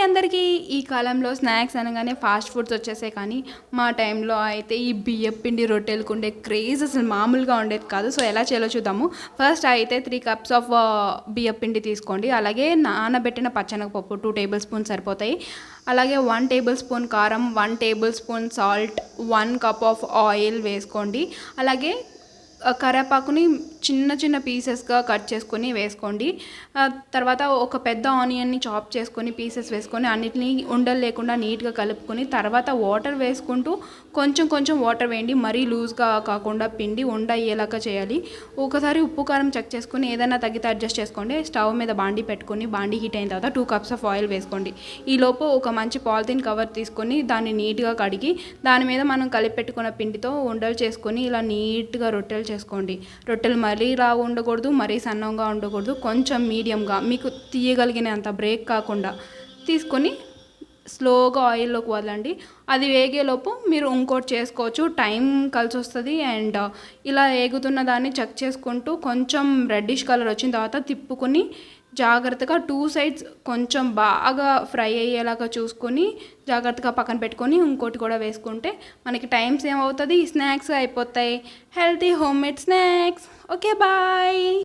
అందరికీ. ఈ కాలంలో స్నాక్స్ అనగానే ఫాస్ట్ ఫుడ్స్ వచ్చేసాయి, కానీ మా టైంలో అయితే ఈ బియ్యపిండి రొట్టెలకు ఉండే క్రేజ్ అసలు మామూలుగా ఉండేది కాదు. సో ఎలా చేయాలో చూద్దాము. ఫస్ట్ అయితే 3 cups ఆఫ్ బియ్యపిండి తీసుకోండి. అలాగే నానబెట్టిన పచ్చెనగపప్పు 2 టేబుల్ స్పూన్స్ సరిపోతాయి. అలాగే 1 టేబుల్ స్పూన్ కారం, 1 table spoon salt, 1 cup of oil వేసుకోండి. అలాగే కరివేపాకుని చిన్న చిన్న పీసెస్గా కట్ చేసుకొని వేసుకోండి. తర్వాత ఒక పెద్ద ఆనియన్ని చాప్ చేసుకొని పీసెస్ వేసుకొని అన్నిటినీ ఉండలు లేకుండా నీట్గా కలుపుకొని తర్వాత వాటర్ వేసుకుంటూ కొంచెం కొంచెం వాటర్ వేయండి. మరీ లూజ్గా కాకుండా పిండి ఉండ అయ్యేలాగా చేయాలి. ఒకసారి ఉప్పు కారం చెక్ చేసుకొని ఏదైనా తగ్గితే అడ్జస్ట్ చేసుకోండి. స్టవ్ మీద బాండీ పెట్టుకొని బాండీ హీట్ అయిన తర్వాత 2 cups ఆఫ్ ఆయిల్ వేసుకోండి. ఈలోపు ఒక మంచి పాలిథిన్ కవర్ తీసుకొని దాన్ని నీట్గా కడిగి దాని మీద మనం కలిపి పెట్టుకున్న పిండితో ఉండలు చేసుకొని ఇలా నీట్గా రొట్టెలు చేసుకోండి. రొట్టెలు మరీ లాగా ఉండకూడదు, మరీ సన్నంగా ఉండకూడదు, కొంచెం మీడియంగా మీకు తీయగలిగినంత బ్రేక్ కాకుండా తీసుకొని స్లోగా ఆయిల్లోకి వదలండి. అది వేగేలోపు మీరు ఇంకోటి చేసుకోవచ్చు, టైం కలిసి వస్తుంది. అండ్ ఇలా వేగుతున్న దాన్ని చెక్ చేసుకుంటూ కొంచెం రెడ్డిష్ కలర్ వచ్చిన తర్వాత తిప్పుకొని జాగ్రత్తగా 2 sides కొంచెం బాగా ఫ్రై అయ్యేలాగా చూసుకొని జాగ్రత్తగా పక్కన పెట్టుకొని ఇంకోటి కూడా వేసుకుంటే మనకి టైం సేవ్ అవుతుంది, స్నాక్స్ అయిపోతాయి. Healthy home made snacks. Okay, bye.